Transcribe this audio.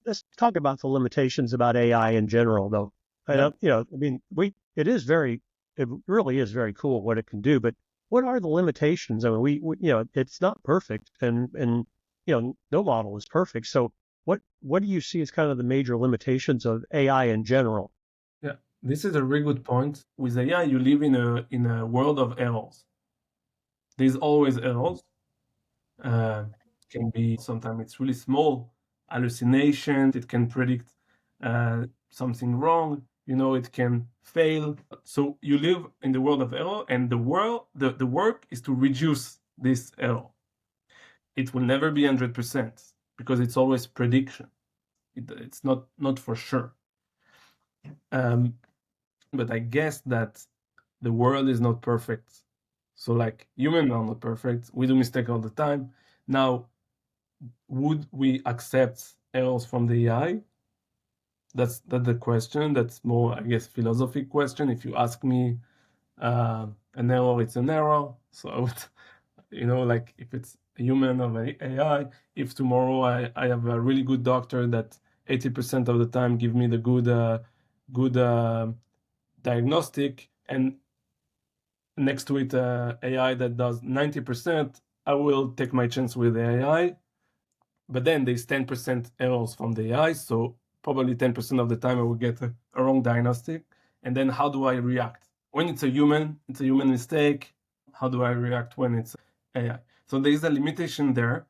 Let's talk about the limitations about AI in general, though. I Yeah. don't, I mean, it really is very cool what it can do, but what are the limitations? I mean, it's not perfect, and no model is perfect. So, what do you see as kind of the major limitations of AI in general? Yeah, this is a very good point. With AI, you live in a world of errors. There's always errors. Uh, can be sometimes it's really small hallucination. It can predict something wrong. It can fail. So you live in the world of error, and the work is to reduce this error. It will never be 100% because it's always prediction. It's not for sure. Um, but I guess that the world is not perfect. So like humans are not perfect. We do mistakes all the time. Now, would we accept errors from the AI? That's the question. That's more, I guess, philosophic question. If you ask me, an error, it's an error. So I would, like if it's a human or AI, if tomorrow I have a really good doctor that 80% of the time give me the good diagnostic, and next to it AI that does 90%, I will take my chance with the AI. But then there's 10% errors from the AI, so probably 10% of the time I will get a wrong diagnostic. And then how do I react? When it's a human mistake. How do I react when it's AI? So there is a limitation there.